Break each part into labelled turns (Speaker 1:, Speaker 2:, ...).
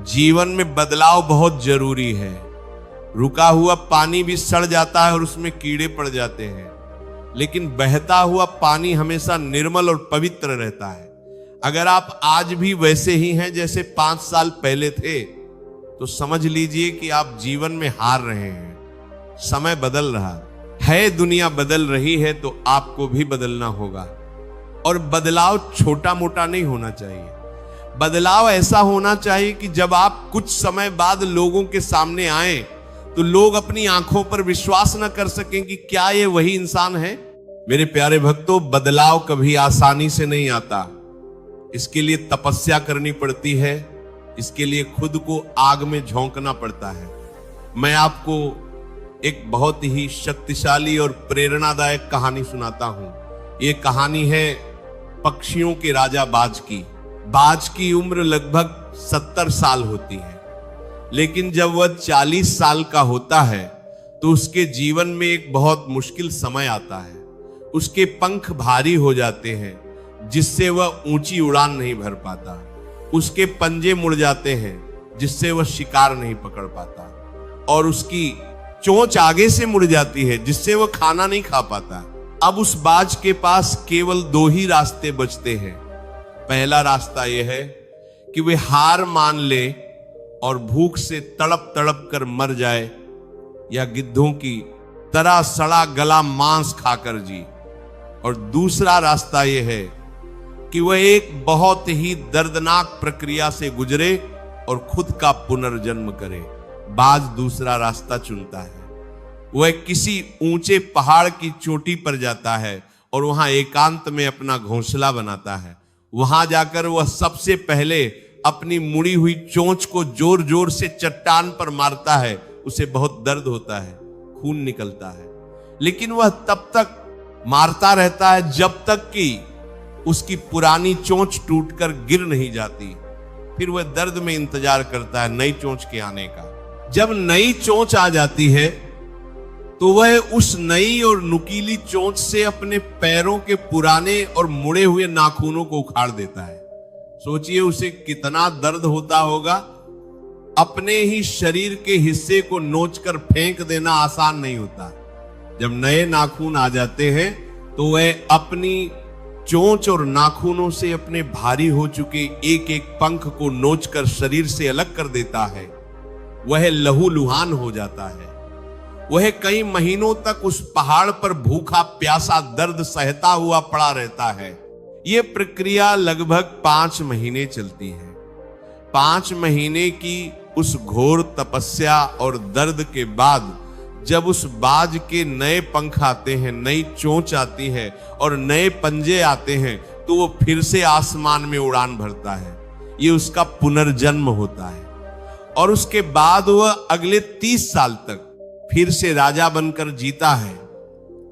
Speaker 1: जीवन में बदलाव बहुत जरूरी है। रुका हुआ पानी भी सड़ जाता है और उसमें कीड़े पड़ जाते हैं, लेकिन बहता हुआ पानी हमेशा निर्मल और पवित्र रहता है। अगर आप आज भी वैसे ही हैं जैसे 5 साल पहले थे, तो समझ लीजिए कि आप जीवन में हार रहे हैं। समय बदल रहा है, दुनिया बदल रही है, तो आपको भी बदलना होगा। और बदलाव छोटा मोटा नहीं होना चाहिए। बदलाव ऐसा होना चाहिए कि जब आप कुछ समय बाद लोगों के सामने आए तो लोग अपनी आंखों पर विश्वास न कर सकें कि क्या ये वही इंसान है। मेरे प्यारे भक्तों, बदलाव कभी आसानी से नहीं आता। इसके लिए तपस्या करनी पड़ती है, इसके लिए खुद को आग में झोंकना पड़ता है। मैं आपको एक बहुत ही शक्तिशाली और प्रेरणादायक कहानी सुनाता हूं। ये कहानी है पक्षियों के राजा बाज की। बाज की उम्र लगभग 70 साल होती है, लेकिन जब वह 40 साल का होता है तो उसके जीवन में एक बहुत मुश्किल समय आता है। उसके पंख भारी हो जाते हैं, जिससे वह ऊंची उड़ान नहीं भर पाता। उसके पंजे मुड़ जाते हैं, जिससे वह शिकार नहीं पकड़ पाता। और उसकी चोंच आगे से मुड़ जाती है, जिससे वह खाना नहीं खा पाता। अब उस बाज के पास केवल 2 ही रास्ते बचते हैं। पहला रास्ता यह है कि वे हार मान ले और भूख से तड़प तड़प कर मर जाए, या गिद्धों की तरह सड़ा गला मांस खाकर जी। और दूसरा रास्ता यह है कि वह एक बहुत ही दर्दनाक प्रक्रिया से गुजरे और खुद का पुनर्जन्म करे। बाज दूसरा रास्ता चुनता है। वह किसी ऊंचे पहाड़ की चोटी पर जाता है और वहां एकांत में अपना घोंसला बनाता है। वहां जाकर वह सबसे पहले अपनी मुड़ी हुई चोंच को जोर जोर से चट्टान पर मारता है। उसे बहुत दर्द होता है, खून निकलता है, लेकिन वह तब तक मारता रहता है जब तक कि उसकी पुरानी चोंच टूटकर गिर नहीं जाती। फिर वह दर्द में इंतजार करता है नई चोंच के आने का। जब नई चोंच आ जाती है तो वह उस नई और नुकीली चोंच से अपने पैरों के पुराने और मुड़े हुए नाखूनों को उखाड़ देता है। सोचिए उसे कितना दर्द होता होगा। अपने ही शरीर के हिस्से को नोचकर फेंक देना आसान नहीं होता। जब नए नाखून आ जाते हैं तो वह अपनी चोंच और नाखूनों से अपने भारी हो चुके एक एक पंख को नोचकर शरीर से अलग कर देता है। वह लहूलुहान हो जाता है। वह कई महीनों तक उस पहाड़ पर भूखा प्यासा दर्द सहता हुआ पड़ा रहता है। यह प्रक्रिया लगभग 5 महीने चलती है। 5 महीने की उस घोर तपस्या और दर्द के बाद जब उस बाज के नए पंख आते हैं, नई चोंच आती है और नए पंजे आते हैं, तो वो फिर से आसमान में उड़ान भरता है। ये उसका पुनर्जन्म होता है। और उसके बाद वह अगले 30 साल तक फिर से राजा बनकर जीता है।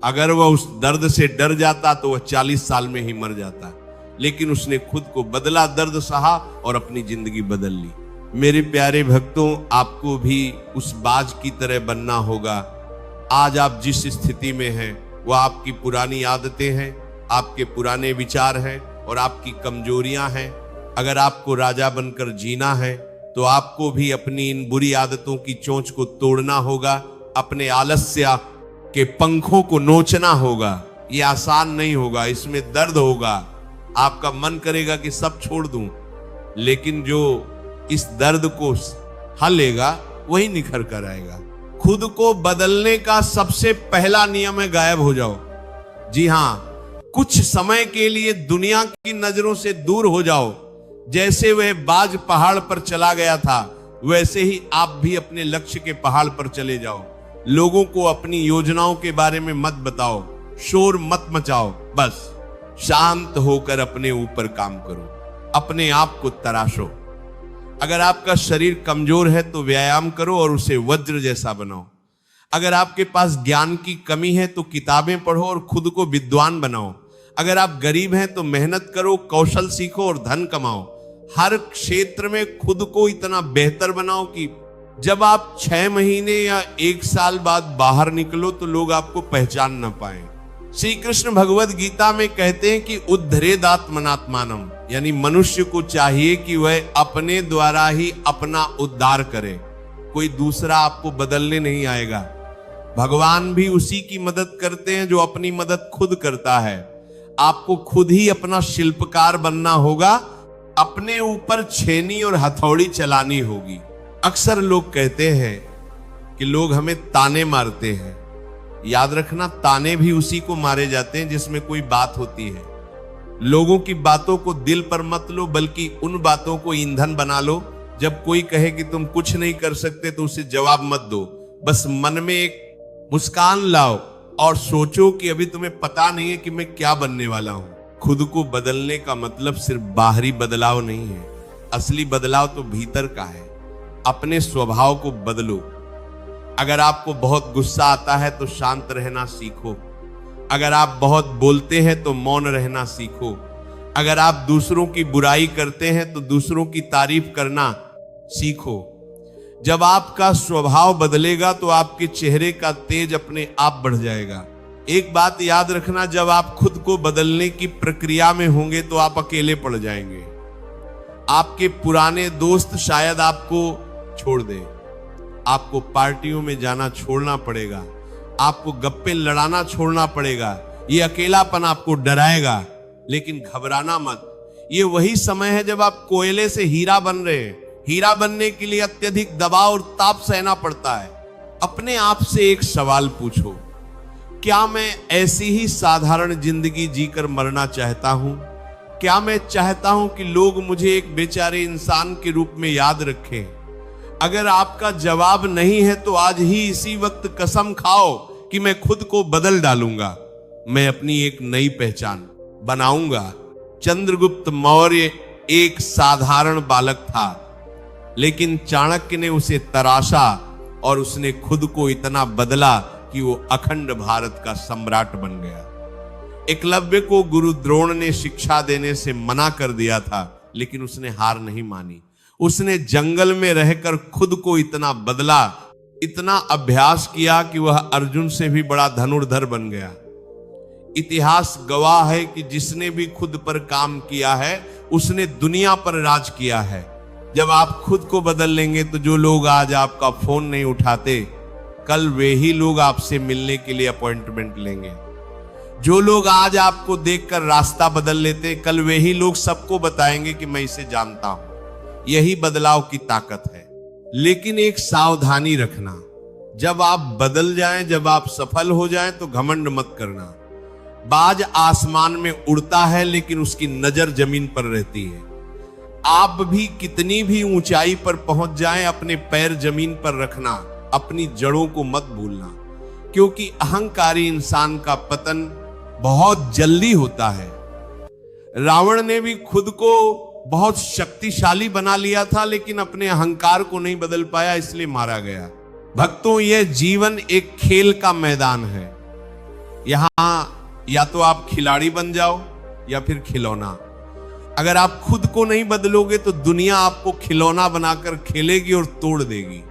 Speaker 1: अगर वह उस दर्द से डर जाता तो वह 40 साल में ही मर जाता, लेकिन उसने खुद को बदला, दर्द सहा और अपनी जिंदगी बदल ली। मेरे प्यारे भक्तों, आपको भी उस बाज की तरह बनना होगा। आज आप जिस स्थिति में हैं वह आपकी पुरानी आदतें हैं, आपके पुराने विचार हैं और आपकी कमजोरियां हैं। अगर आपको राजा बनकर जीना है तो आपको भी अपनी इन बुरी आदतों की चोंच को तोड़ना होगा, अपने आलस्य के पंखों को नोचना होगा। यह आसान नहीं होगा, इसमें दर्द होगा। आपका मन करेगा कि सब छोड़ दूं, लेकिन जो इस दर्द को हलेगा वही निखर कर आएगा। खुद को बदलने का सबसे पहला नियम है गायब हो जाओ। जी हां, कुछ समय के लिए दुनिया की नजरों से दूर हो जाओ। जैसे वह बाज पहाड़ पर चला गया था, वैसे ही आप भी अपने लक्ष्य के पहाड़ पर चले जाओ। लोगों को अपनी योजनाओं के बारे में मत बताओ, शोर मत मचाओ। बस शांत होकर अपने ऊपर काम करो, अपने आप को तराशो। अगर आपका शरीर कमजोर है तो व्यायाम करो और उसे वज्र जैसा बनाओ। अगर आपके पास ज्ञान की कमी है तो किताबें पढ़ो और खुद को विद्वान बनाओ। अगर आप गरीब हैं तो मेहनत करो, कौशल सीखो और धन कमाओ। हर क्षेत्र में खुद को इतना बेहतर बनाओ कि जब आप 6 महीने या 1 साल बाद बाहर निकलो तो लोग आपको पहचान न पाए। श्री कृष्ण भगवद गीता में कहते हैं कि उद्धरेदात्मनात्मानम, यानी मनुष्य को चाहिए कि वह अपने द्वारा ही अपना उद्धार करे, कोई दूसरा आपको बदलने नहीं आएगा। भगवान भी उसी की मदद करते हैं जो अपनी मदद खुद करता है। आपको खुद ही अपना शिल्पकार बनना होगा, अपने ऊपर छेनी और हथौड़ी चलानी होगी। अक्सर लोग कहते हैं कि लोग हमें ताने मारते हैं। याद रखना, ताने भी उसी को मारे जाते हैं जिसमें कोई बात होती है। लोगों की बातों को दिल पर मत लो, बल्कि उन बातों को ईंधन बना लो। जब कोई कहे कि तुम कुछ नहीं कर सकते तो उसे जवाब मत दो, बस मन में एक मुस्कान लाओ और सोचो कि अभी तुम्हें पता नहीं है कि मैं क्या बनने वाला हूं। खुद को बदलने का मतलब सिर्फ बाहरी बदलाव नहीं है, असली बदलाव तो भीतर का है। अपने स्वभाव को बदलो। अगर आपको बहुत गुस्सा आता है तो शांत रहना सीखो। अगर आप बहुत बोलते हैं तो मौन रहना सीखो। अगर आप दूसरों की बुराई करते हैं तो दूसरों की तारीफ करना सीखो। जब आपका स्वभाव बदलेगा तो आपके चेहरे का तेज अपने आप बढ़ जाएगा। एक बात याद रखना, जब आप खुद को बदलने की प्रक्रिया में होंगे तो आप अकेले पड़ जाएंगे। आपके पुराने दोस्त शायद आपको छोड़ दें, आपको पार्टियों में जाना छोड़ना पड़ेगा, आपको गप्पे लड़ाना छोड़ना पड़ेगा। ये अकेलापन आपको डराएगा, लेकिन घबराना मत। ये वही समय है जब आप कोयले से हीरा बन रहे हैं। हीरा बनने के लिए अत्यधिक दबाव और ताप सहना पड़ता है। अपने आप से एक सवाल पूछो, क्या मैं ऐसी ही साधारण जिंदगी जीकर मरना चाहता हूं? क्या मैं चाहता हूं कि लोग मुझे एक बेचारे इंसान के रूप में याद रखें? अगर आपका जवाब नहीं है तो आज ही इसी वक्त कसम खाओ कि मैं खुद को बदल डालूंगा, मैं अपनी एक नई पहचान बनाऊंगा। चंद्रगुप्त मौर्य एक साधारण बालक था, लेकिन चाणक्य ने उसे तराशा और उसने खुद को इतना बदला कि वो अखंड भारत का सम्राट बन गया। एकलव्य को गुरु द्रोण ने शिक्षा देने से मना कर दिया था, लेकिन उसने हार नहीं मानी। उसने जंगल में रहकर खुद को इतना बदला, इतना अभ्यास किया कि वह अर्जुन से भी बड़ा धनुर्धर बन गया। इतिहास गवाह है कि जिसने भी खुद पर काम किया है उसने दुनिया पर राज किया है। जब आप खुद को बदल लेंगे तो जो लोग आज आपका फोन नहीं उठाते, कल वे ही लोग आपसे मिलने के लिए अपॉइंटमेंट लेंगे। जो लोग आज आपको देखकर रास्ता बदल लेते, कल वे ही लोग सबको बताएंगे कि मैं इसे जानता हूं। यही बदलाव की ताकत है। लेकिन एक सावधानी रखना, जब आप बदल जाएं, जब आप सफल हो जाएं तो घमंड मत करना। बाज आसमान में उड़ता है लेकिन उसकी नजर जमीन पर रहती है। आप भी कितनी भी ऊंचाई पर पहुंच जाएं, अपने पैर जमीन पर रखना, अपनी जड़ों को मत भूलना, क्योंकि अहंकारी इंसान का पतन बहुत जल्दी होता है। रावण ने भी खुद को बहुत शक्तिशाली बना लिया था, लेकिन अपने अहंकार को नहीं बदल पाया, इसलिए मारा गया। भक्तों, यह जीवन एक खेल का मैदान है। यहां या तो आप खिलाड़ी बन जाओ या फिर खिलौना। अगर आप खुद को नहीं बदलोगे तो दुनिया आपको खिलौना बनाकर खेलेगी और तोड़ देगी।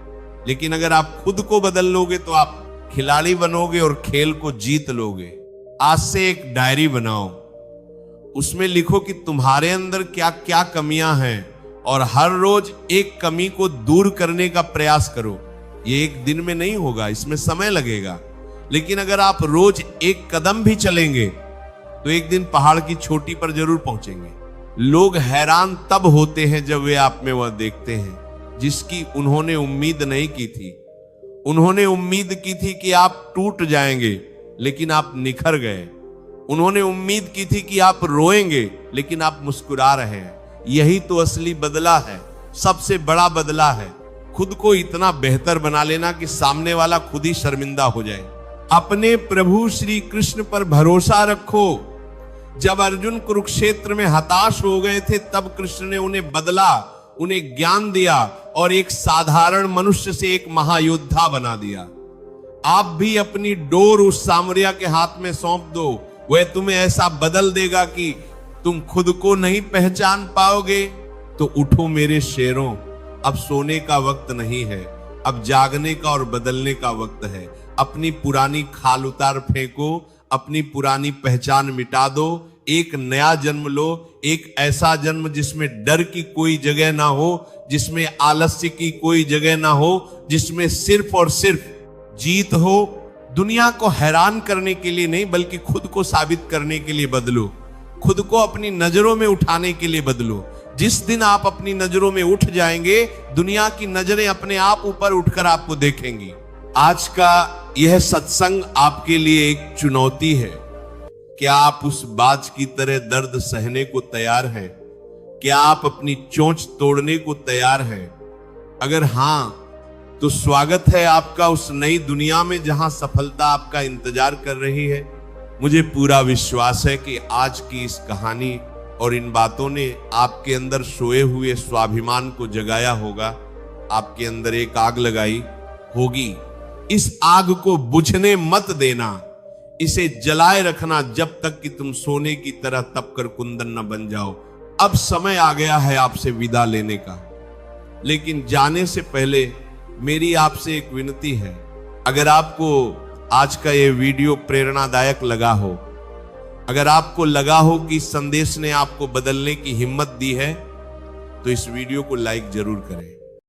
Speaker 1: लेकिन अगर आप खुद को बदल लोगे तो आप खिलाड़ी बनोगे और खेल को जीत लोगे। आज से एक डायरी बनाओ, उसमें लिखो कि तुम्हारे अंदर क्या क्या कमियां हैं और हर रोज एक कमी को दूर करने का प्रयास करो। ये एक दिन में नहीं होगा, इसमें समय लगेगा, लेकिन अगर आप रोज एक कदम भी चलेंगे तो एक दिन पहाड़ की चोटी पर जरूर पहुंचेंगे। लोग हैरान तब होते हैं जब वे आप में वह देखते हैं जिसकी उन्होंने उम्मीद नहीं की थी। उन्होंने उम्मीद की थी कि आप टूट जाएंगे, लेकिन आप निखर गए। उन्होंने उम्मीद की थी कि आप रोएंगे, लेकिन आप मुस्कुरा रहे हैं। यही तो असली बदला है, सबसे बड़ा बदला है। खुद को इतना बेहतर बना लेना कि सामने वाला खुद ही शर्मिंदा हो जाए। अपने प्रभु श्री कृष्ण पर भरोसा रखो। जब अर्जुन कुरुक्षेत्र में हताश हो गए थे, तब कृष्ण ने उन्हें बदला, उन्हें ज्ञान दिया और एक साधारण मनुष्य से एक महायोद्धा बना दिया। आप भी अपनी डोर उस सामरिया के हाथ में सौंप दो, वह तुम्हें ऐसा बदल देगा कि तुम खुद को नहीं पहचान पाओगे। तो उठो मेरे शेरों, अब सोने का वक्त नहीं है, अब जागने का और बदलने का वक्त है। अपनी पुरानी खाल उतार फेंको, अपनी पुरानी पहचान मिटा दो, एक नया जन्म लो, एक ऐसा जन्म जिसमें डर की कोई जगह ना हो, जिसमें आलस्य की कोई जगह ना हो, जिसमें सिर्फ और सिर्फ जीत हो। दुनिया को हैरान करने के लिए नहीं, बल्कि खुद को साबित करने के लिए बदलो, खुद को अपनी नजरों में उठाने के लिए बदलो। जिस दिन आप अपनी नजरों में उठ जाएंगे, दुनिया की नजरें अपने आप ऊपर उठकर आपको देखेंगी। आज का यह सत्संग आपके लिए एक चुनौती है। क्या आप उस बाज की तरह दर्द सहने को तैयार हैं? क्या आप अपनी चोंच तोड़ने को तैयार हैं? अगर हां, तो स्वागत है आपका उस नई दुनिया में जहां सफलता आपका इंतजार कर रही है। मुझे पूरा विश्वास है कि आज की इस कहानी और इन बातों ने आपके अंदर सोए हुए स्वाभिमान को जगाया होगा, आपके अंदर एक आग लगाई होगी। इस आग को बुझने मत देना, इसे जलाए रखना जब तक कि तुम सोने की तरह तपकर कुंदन न बन जाओ। अब समय आ गया है आपसे विदा लेने का, लेकिन जाने से पहले मेरी आपसे एक विनती है। अगर आपको आज का ये वीडियो प्रेरणादायक लगा हो, अगर आपको लगा हो कि इस संदेश ने आपको बदलने की हिम्मत दी है, तो इस वीडियो को लाइक जरूर करें।